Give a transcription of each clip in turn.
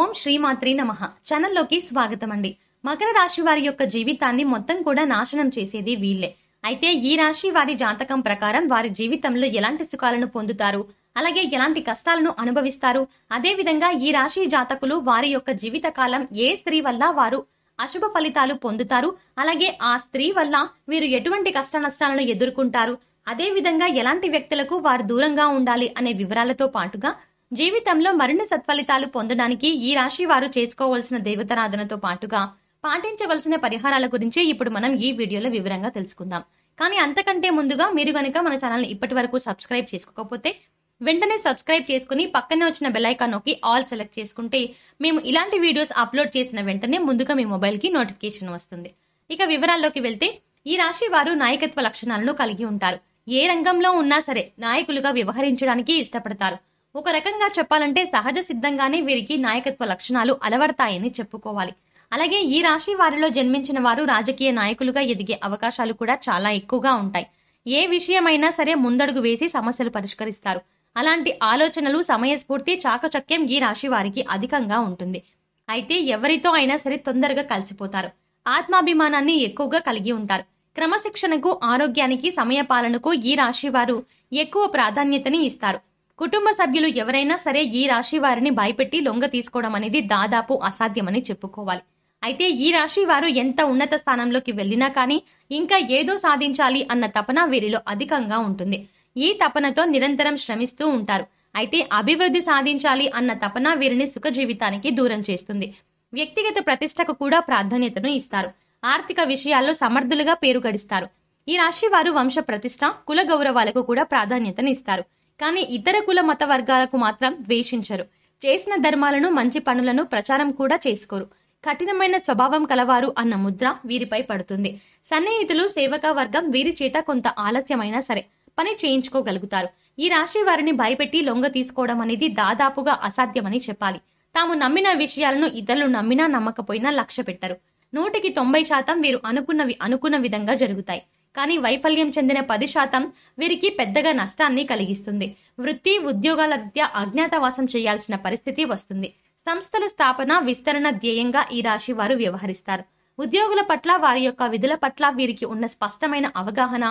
ఓం శ్రీమాత్రి నమః. ఛానల్లోకి స్వాగతం అండి. మకర రాశి వారి యొక్క జీవితాన్ని మొత్తం కూడా నాశనం చేసేది వీళ్ళే. అయితే ఈ రాశి వారి జాతకం ప్రకారం వారి జీవితంలో ఎలాంటి సుఖాలను పొందుతారు, అలాగే ఎలాంటి కష్టాలను అనుభవిస్తారు, అదే విధంగా ఈ రాశి జాతకులు వారి యొక్క జీవిత కాలం ఏ స్త్రీ వల్ల వారు అశుభ ఫలితాలు పొందుతారు, అలాగే ఆ స్త్రీ వల్ల వీరు ఎటువంటి కష్ట నష్టాలను ఎదుర్కొంటారు, అదే విధంగా ఎలాంటి వ్యక్తులకు వారు దూరంగా ఉండాలి అనే వివరాలతో పాటుగా జీవితంలో మరిన్ని సత్ఫలితాలు పొందడానికి ఈ రాశి వారు చేసుకోవాల్సిన దేవతారాధనతో పాటుగా పాటించవలసిన పరిహారాల గురించి ఇప్పుడు మనం ఈ వీడియోలో వివరంగా తెలుసుకుందాం. కానీ అంతకంటే ముందుగా మీరు గనక మన ఛానల్ ఇప్పటి వరకు సబ్స్క్రైబ్ చేసుకోకపోతే వెంటనే సబ్స్క్రైబ్ చేసుకుని పక్కనే వచ్చిన బెల్ ఐకాన్ నొక్కి ఆల్ సెలెక్ట్ చేసుకుంటే మేము ఇలాంటి వీడియోస్ అప్లోడ్ చేసిన వెంటనే ముందుగా మీ మొబైల్ కి నోటిఫికేషన్ వస్తుంది. ఇక వివరాల్లోకి వెళ్తే ఈ రాశి వారు నాయకత్వ లక్షణాలను కలిగి ఉంటారు. ఏ రంగంలో ఉన్నా సరే నాయకులుగా వ్యవహరించడానికి ఇష్టపడతారు. ఒక రకంగా చెప్పాలంటే సహజ సిద్ధంగానే వీరికి నాయకత్వ లక్షణాలు అలవడతాయని చెప్పుకోవాలి. అలాగే ఈ రాశి వారిలో జన్మించిన వారు రాజకీయ నాయకులుగా ఎదిగే అవకాశాలు కూడా చాలా ఎక్కువగా ఉంటాయి. ఏ విషయమైనా సరే ముందడుగు వేసి సమస్యలు పరిష్కరిస్తారు. అలాంటి ఆలోచనలు, సమయస్ఫూర్తి, చాకచక్యం ఈ రాశి వారికి అధికంగా ఉంటుంది. అయితే ఎవరితో అయినా సరే తొందరగా కలిసిపోతారు. ఆత్మాభిమానాన్ని ఎక్కువగా కలిగి ఉంటారు. క్రమశిక్షణకు, ఆరోగ్యానికి, సమయపాలనకు ఈ రాశి వారు ఎక్కువ ప్రాధాన్యతని ఇస్తారు. కుటుంబ సభ్యులు ఎవరైనా సరే ఈ రాశి వారిని భయపెట్టి లొంగ తీసుకోవడం అనేది దాదాపు అసాధ్యమని చెప్పుకోవాలి. అయితే ఈ రాశి వారు ఎంత ఉన్నత స్థానంలోకి వెళ్లినా కానీ ఇంకా ఏదో సాధించాలి అన్న తపన వీరిలో అధికంగా ఉంటుంది. ఈ తపనతో నిరంతరం శ్రమిస్తూ ఉంటారు. అయితే అభివృద్ధి సాధించాలి అన్న తపన వీరిని సుఖ జీవితానికి దూరం చేస్తుంది. వ్యక్తిగత ప్రతిష్టకు కూడా ప్రాధాన్యతను ఇస్తారు. ఆర్థిక విషయాల్లో సమర్థులుగా పేరు గడిస్తారు. ఈ రాశి వారు వంశ ప్రతిష్ట, కుల గౌరవాలకు కూడా ప్రాధాన్యతను ఇస్తారు. కానీ ఇతర కుల మత వర్గాలకు మాత్రం ద్వేషించరు. చేసిన ధర్మాలను, మంచి పనులను ప్రచారం కూడా చేసుకోరు. కఠినమైన స్వభావం కలవారు అన్న ముద్ర వీరిపై పడుతుంది. సన్నిహితులు, సేవక వర్గం వీరి చేత కొంత ఆలస్యమైనా సరే పని చేయించుకోగలుగుతారు. ఈ రాశి వారిని భయపెట్టి లొంగ తీసుకోవడం అనేది దాదాపుగా అసాధ్యమని చెప్పాలి. తాము నమ్మిన విషయాలను ఇతరులు నమ్మినా నమ్మకపోయినా లక్ష్య పెట్టరు. 90% వీరు అనుకున్నవి అనుకున్న విధంగా జరుగుతాయి. కానీ వైఫల్యం చెందిన 10% వీరికి పెద్దగా నష్టాన్ని కలిగిస్తుంది. వృత్తి, ఉద్యోగాల రీత్యా అజ్ఞాతవాసం చేయాల్సిన పరిస్థితి వస్తుంది. సంస్థల స్థాపన, విస్తరణ ధ్యేయంగా ఈ రాశి వారు వ్యవహరిస్తారు. ఉద్యోగుల పట్ల, వారి యొక్క విధుల పట్ల వీరికి ఉన్న స్పష్టమైన అవగాహన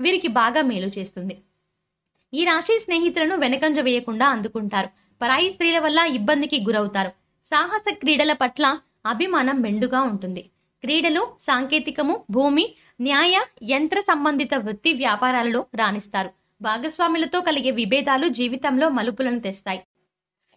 వీరికి బాగా మేలు చేస్తుంది. ఈ రాశి స్నేహితులను వెనకంజ వేయకుండా అందుకుంటారు. పరాయి స్త్రీల వల్ల ఇబ్బందికి గురవుతారు. సాహస క్రీడల పట్ల అభిమానం మెండుగా ఉంటుంది. క్రీడలు, సాంకేతికము, భూమి, న్యాయ, యంత్ర సంబంధిత వృత్తి వ్యాపారాలలో రాణిస్తారు. భాగస్వాములతో కలిగే విభేదాలు జీవితంలో మలుపులను తెస్తాయి.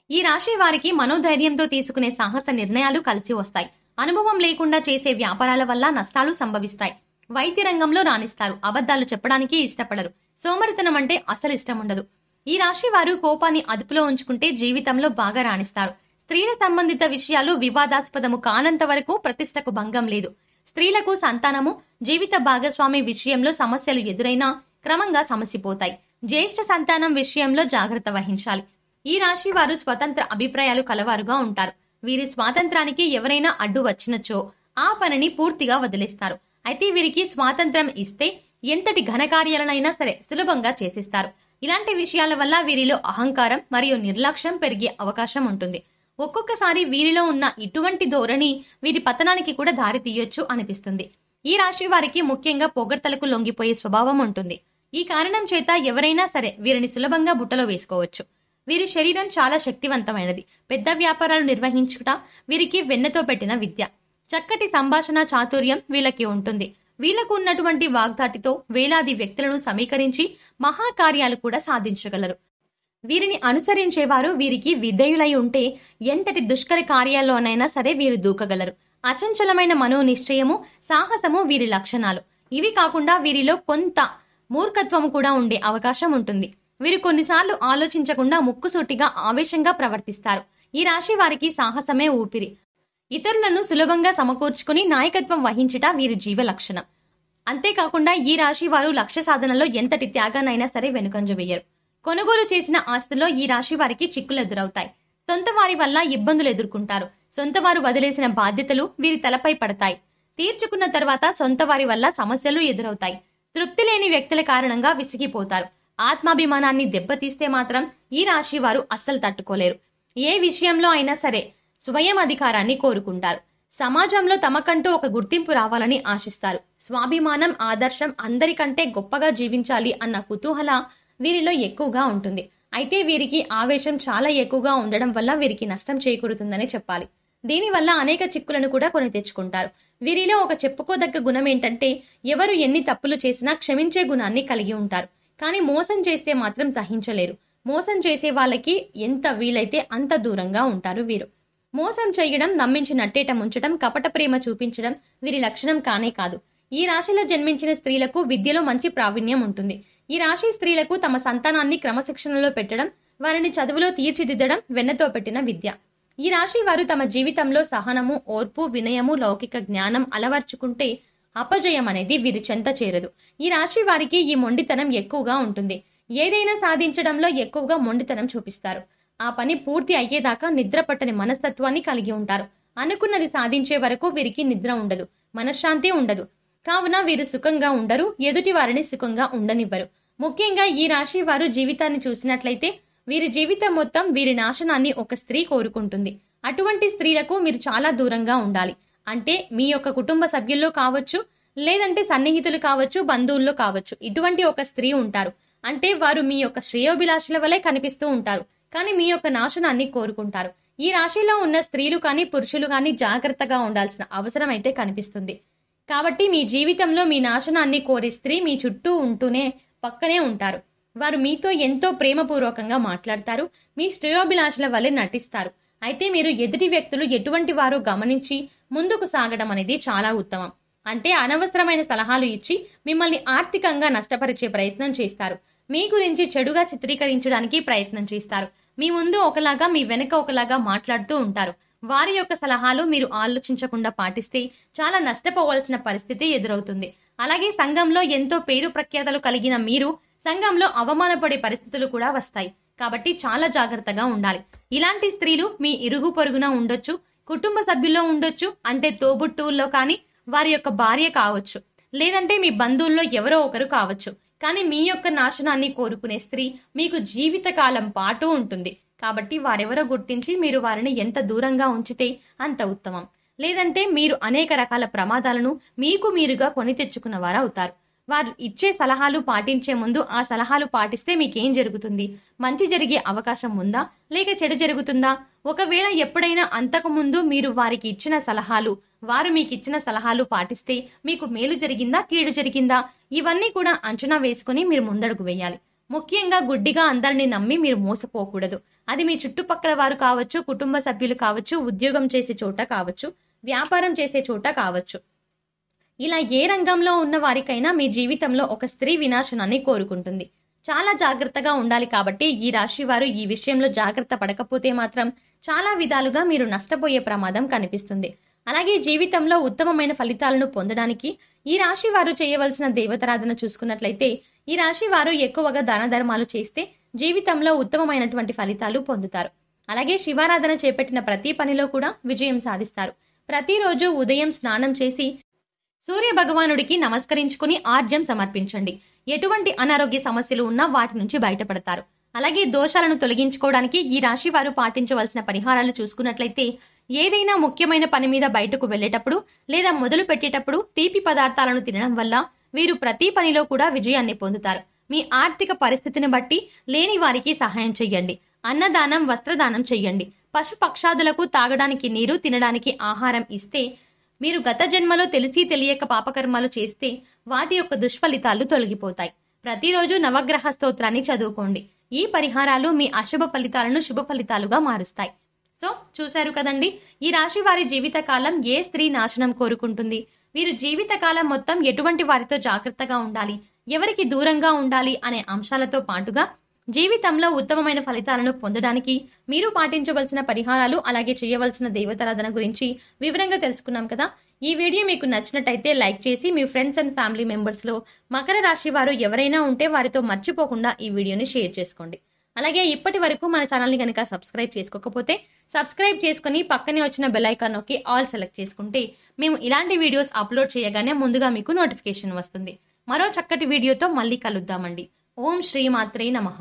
ఈ రాశి వారికి మనోధైర్యంతో తీసుకునే సాహస నిర్ణయాలు కలిసి వస్తాయి. అనుభవం లేకుండా చేసే వ్యాపారాల వల్ల నష్టాలు సంభవిస్తాయి. వైద్య రంగంలో రాణిస్తారు. అబద్ధాలు చెప్పడానికి ఇష్టపడరు. సోమరితనం అంటే అసలు ఇష్టం ఉండదు. ఈ రాశి వారు కోపాన్ని అదుపులో ఉంచుకుంటే జీవితంలో బాగా రాణిస్తారు. స్త్రీల సంబంధిత విషయాలు వివాదాస్పదము కానంత వరకు ప్రతిష్టకు భంగం లేదు. స్త్రీలకు సంతానము, జీవిత భాగస్వామి విషయంలో సమస్యలు ఎదురైనా క్రమంగా సమసిపోతాయి. జ్యేష్ఠ సంతానం విషయంలో జాగ్రత్త వహించాలి. ఈ రాశి వారు స్వతంత్ర అభిప్రాయాలు కలవారుగా ఉంటారు. వీరి స్వాతంత్రానికి ఎవరైనా అడ్డు వచ్చినచో ఆ పనిని పూర్తిగా వదిలేస్తారు. అయితే వీరికి స్వాతంత్రం ఇస్తే ఎంతటి ఘనకార్యాలనైనా సరే సులభంగా చేసేస్తారు. ఇలాంటి విషయాల వల్ల వీరిలో అహంకారం మరియు నిర్లక్ష్యం పెరిగే అవకాశం ఉంటుంది. ఒక్కొక్కసారి వీరిలో ఉన్న ఇటువంటి ధోరణి వీరి పతనానికి కూడా దారి తీయొచ్చు అనిపిస్తుంది. ఈ రాశి వారికి ముఖ్యంగా పొగడ్తలకు లొంగిపోయే స్వభావం ఉంటుంది. ఈ కారణం చేత ఎవరైనా సరే వీరిని సులభంగా బుట్టలో వేసుకోవచ్చు. వీరి శరీరం చాలా శక్తివంతమైనది. పెద్ద వ్యాపారాలు నిర్వహించుట వీరికి వెన్నతో పెట్టిన విద్య. చక్కటి సంభాషణ చాతుర్యం వీళ్ళకి ఉంటుంది. వీళ్లకు ఉన్నటువంటి వాగ్దాటితో వేలాది వ్యక్తులను సమీకరించి మహాకార్యాలు కూడా సాధించగలరు. వీరిని అనుసరించేవారు వీరికి విధేయులై ఉంటే ఎంతటి దుష్కర కార్యాల్లోనైనా సరే వీరు దూకగలరు. అచంచలమైన మనోనిశ్చయము, సాహసము వీరి లక్షణాలు. ఇవి కాకుండా వీరిలో కొంత మూర్ఖత్వము కూడా ఉండే అవకాశం ఉంటుంది. వీరు కొన్నిసార్లు ఆలోచించకుండా ముక్కుసూటిగా ఆవేశంగా ప్రవర్తిస్తారు. ఈ రాశి వారికి సాహసమే ఊపిరి. ఇతరులను సులభంగా సమకూర్చుకుని నాయకత్వం వహించుట వీరి జీవ లక్షణం. అంతేకాకుండా ఈ రాశి వారు లక్ష్య సాధనలో ఎంతటి త్యాగానైనా సరే వెనుకంజ వేయరు. కొనుగోలు చేసిన ఆస్తిలో ఈ రాశి వారికి చిక్కులు ఎదురవుతాయి. సొంత వారి వల్ల ఇబ్బందులు ఎదుర్కొంటారు. సొంత వారు వదిలేసిన బాధ్యతలు వీరి తలపై పడతాయి. తీర్చుకున్న తర్వాత సొంత వారి వల్ల సమస్యలు ఎదురవుతాయి. తృప్తి లేని వ్యక్తుల కారణంగా విసిగిపోతారు. ఆత్మాభిమానాన్ని దెబ్బతీస్తే మాత్రం ఈ రాశి వారు అస్సలు తట్టుకోలేరు. ఏ విషయంలో అయినా సరే స్వయం అధికారాన్ని కోరుకుంటారు. సమాజంలో తమకంటూ ఒక గుర్తింపు రావాలని ఆశిస్తారు. స్వాభిమానం, ఆదర్శం, అందరికంటే గొప్పగా జీవించాలి అన్న కుతూహల వీరిలో ఎక్కువగా ఉంటుంది. అయితే వీరికి ఆవేశం చాలా ఎక్కువగా ఉండడం వల్ల వీరికి నష్టం చేకూరుతుందని చెప్పాలి. దీనివల్ల అనేక చిక్కులను కూడా కొని తెచ్చుకుంటారు. వీరిలో ఒక చెప్పుకోదగ్గ గుణం ఏంటంటే ఎవరు ఎన్ని తప్పులు చేసినా క్షమించే గుణాన్ని కలిగి ఉంటారు. కానీ మోసం చేస్తే మాత్రం సహించలేరు. మోసం చేసే వాళ్ళకి ఎంత వీలైతే అంత దూరంగా ఉంటారు వీరు. మోసం చేయడం, నమ్మించి నట్టేట ముంచడం, కపట ప్రేమ చూపించడం వీరి లక్షణం కానే కాదు. ఈ రాశిలో జన్మించిన స్త్రీలకు విద్యలో మంచి ప్రావీణ్యం ఉంటుంది. ఈ రాశి స్త్రీలకు తమ సంతానాన్ని క్రమశిక్షణలో పెట్టడం, వారిని చదువులో తీర్చిదిద్దడం వెన్నతో పెట్టిన విద్య. ఈ రాశి వారు తమ జీవితంలో సహనము, ఓర్పు, వినయము, లౌకిక జ్ఞానం అలవర్చుకుంటే అపజయం అనేది వీరి చెంత చేరదు. ఈ రాశి వారికి ఈ మొండితనం ఎక్కువగా ఉంటుంది. ఏదైనా సాధించడంలో ఎక్కువగా మొండితనం చూపిస్తారు. ఆ పని పూర్తి అయ్యేదాకా నిద్ర పట్టని మనస్తత్వాన్ని కలిగి ఉంటారు. అనుకున్నది సాధించే వరకు వీరికి నిద్ర ఉండదు, మనశ్శాంతి ఉండదు. కావున వీరు సుఖంగా ఉండరు, ఎదుటి వారిని సుఖంగా ఉండనివ్వరు. ముఖ్యంగా ఈ రాశి వారు జీవితాన్ని చూసినట్లయితే వీరి జీవితం మొత్తం వీరి నాశనాన్ని ఒక స్త్రీ కోరుకుంటుంది. అటువంటి స్త్రీలకు మీరు చాలా దూరంగా ఉండాలి. అంటే మీ యొక్క కుటుంబ సభ్యుల్లో కావచ్చు, లేదంటే సన్నిహితులు కావచ్చు, బంధువుల్లో కావచ్చు, ఇటువంటి ఒక స్త్రీ ఉంటారు. అంటే వారు మీ యొక్క శ్రేయోభిలాషుల వలె కనిపిస్తూ ఉంటారు, కానీ మీ యొక్క నాశనాన్ని కోరుకుంటారు. ఈ రాశిలో ఉన్న స్త్రీలు కానీ పురుషులు కానీ జాగ్రత్తగా ఉండాల్సిన అవసరం అయితే కనిపిస్తుంది. కాబట్టి మీ జీవితంలో మీ నాశనాన్ని కోరే స్త్రీ మీ చుట్టూ ఉంటూనే పక్కనే ఉంటారు. వారు మీతో ఎంతో ప్రేమపూర్వకంగా మాట్లాడతారు, మీ శ్రేయోభిలాషుల వలె నటిస్తారు. అయితే మీరు ఎదుటి వ్యక్తులు ఎటువంటి వారో గమనించి ముందుకు సాగడం అనేది చాలా ఉత్తమం. అంటే అనవసరమైన సలహాలు ఇచ్చి మిమ్మల్ని ఆర్థికంగా నష్టపరిచే ప్రయత్నం చేస్తారు. మీ గురించి చెడుగా చిత్రీకరించడానికి ప్రయత్నం చేస్తారు. మీ ముందు ఒకలాగా, మీ వెనక ఒకలాగా మాట్లాడుతూ ఉంటారు. వారి యొక్క సలహాలు మీరు ఆలోచించకుండా పాటిస్తే చాలా నష్టపోవాల్సిన పరిస్థితి ఎదురవుతుంది. అలాగే సంఘంలో ఎంతో పేరు ప్రఖ్యాతలు కలిగిన మీరు సంఘంలో అవమానపడే పరిస్థితులు కూడా వస్తాయి. కాబట్టి చాలా జాగ్రత్తగా ఉండాలి. ఇలాంటి స్త్రీలు మీ ఇరుగు పొరుగున ఉండొచ్చు, కుటుంబ సభ్యుల్లో ఉండొచ్చు, అంటే తోబుట్టువుల్లో కానీ, వారి యొక్క భార్య కావచ్చు, లేదంటే మీ బంధువుల్లో ఎవరో ఒకరు కావచ్చు. కానీ మీ యొక్క నాశనాన్ని కోరుకునే స్త్రీ మీకు జీవితకాలం పాటు ఉంటుంది. కాబట్టి వారెవరో గుర్తించి మీరు వారిని ఎంత దూరంగా ఉంచితే అంత ఉత్తమం. లేదంటే మీరు అనేక రకాల ప్రమాదాలను మీకు మీరుగా కొని తెచ్చుకున్న వారు అవుతారు. వారు ఇచ్చే సలహాలు పాటించే ముందు ఆ సలహాలు పాటిస్తే మీకేం జరుగుతుంది? మంచి జరిగే అవకాశం ఉందా, లేక చెడు జరుగుతుందా? ఒకవేళ ఎప్పుడైనా అంతకు ముందు మీరు వారికి ఇచ్చిన సలహాలు, వారు మీకు ఇచ్చిన సలహాలు పాటిస్తే మీకు మేలు జరిగిందా, కీడు జరిగిందా? ఇవన్నీ కూడా అంచనా వేసుకుని మీరు ముందడుగు వేయాలి. ముఖ్యంగా గుడ్డిగా అందరినీ నమ్మి మీరు మోసపోకూడదు. అది మీ చుట్టుపక్కల వారు కావచ్చు, కుటుంబ సభ్యులు కావచ్చు, ఉద్యోగం చేసే చోట కావచ్చు, వ్యాపారం చేసే చోట కావచ్చు. ఇలా ఏ రంగంలో ఉన్న వారికైనా మీ జీవితంలో ఒక స్త్రీ వినాశనాన్ని కోరుకుంటుంది. చాలా జాగ్రత్తగా ఉండాలి. కాబట్టి ఈ రాశి వారు ఈ విషయంలో జాగ్రత్త పడకపోతే మాత్రం చాలా విధాలుగా మీరు నష్టపోయే ప్రమాదం కనిపిస్తుంది. అలాగే జీవితంలో ఉత్తమమైన ఫలితాలను పొందడానికి ఈ రాశి వారు చేయవలసిన దేవతారాధన చూసుకున్నట్లయితే, ఈ రాశి వారు ఎక్కువగా దాన ధర్మాలు చేస్తే జీవితంలో ఉత్తమమైనటువంటి ఫలితాలు పొందుతారు. అలాగే శివారాధన చేపట్టిన ప్రతి పనిలో కూడా విజయం సాధిస్తారు. ప్రతిరోజు ఉదయం స్నానం చేసి సూర్య భగవానుడికి నమస్కరించుకుని ఆర్జ్యం సమర్పించండి. ఎటువంటి అనారోగ్య సమస్యలు ఉన్నా వాటి నుంచి బయటపడతారు. అలాగే దోషాలను తొలగించుకోవడానికి ఈ రాశి వారు పాటించవలసిన పరిహారాలు చూసుకున్నట్లయితే, ఏదైనా ముఖ్యమైన పని మీద బయటకు వెళ్లేటప్పుడు లేదా మొదలు పెట్టేటప్పుడు తీపి పదార్థాలను తినడం వల్ల వీరు ప్రతి పనిలో కూడా విజయాన్ని పొందుతారు. మీ ఆర్థిక పరిస్థితిని బట్టి లేని వారికి సహాయం చెయ్యండి. అన్నదానం, వస్త్రదానం చెయ్యండి. పశు పక్షాదులకు తాగడానికి నీరు, తినడానికి ఆహారం ఇస్తే, మీరు గత జన్మలో తెలిసి తెలియక పాపకర్మాలు చేస్తే వాటి యొక్క దుష్ఫలితాలు తొలగిపోతాయి. ప్రతిరోజు నవగ్రహ స్తోత్రాన్ని చదువుకోండి. ఈ పరిహారాలు మీ అశుభ ఫలితాలను శుభ ఫలితాలుగా మారుస్తాయి. సో చూశారు కదండి, ఈ రాశి వారి జీవితకాలం ఏ స్త్రీ నాశనం కోరుకుంటుంది, వీరు జీవితకాలం మొత్తం ఎటువంటి వారితో జాగ్రత్తగా ఉండాలి, ఎవరికి దూరంగా ఉండాలి అనే అంశాలతో పాటుగా జీవితంలో ఉత్తమమైన ఫలితాలను పొందడానికి మీరు పాటించవలసిన పరిహారాలు, అలాగే చేయవలసిన దేవతారాధన గురించి వివరంగా తెలుసుకున్నాం కదా. ఈ వీడియో మీకు నచ్చినట్టయితే లైక్ చేసి మీ ఫ్రెండ్స్ అండ్ ఫ్యామిలీ మెంబర్స్ లో మకర రాశి వారు ఎవరైనా ఉంటే వారితో మర్చిపోకుండా ఈ వీడియోని షేర్ చేసుకోండి. అలాగే ఇప్పటి వరకు మన ఛానల్ని కనుక సబ్స్క్రైబ్ చేసుకోకపోతే సబ్స్క్రైబ్ చేసుకుని పక్కనే వచ్చిన బెల్ ఐకాన్ నొక్కి ఆల్ సెలెక్ట్ చేసుకుంటే మేము ఇలాంటి వీడియోస్ అప్లోడ్ చేయగానే ముందుగా మీకు నోటిఫికేషన్ వస్తుంది. మరో చక్కటి వీడియోతో మళ్ళీ కలుద్దామండి. ఓం శ్రీ మాత్రే నమః.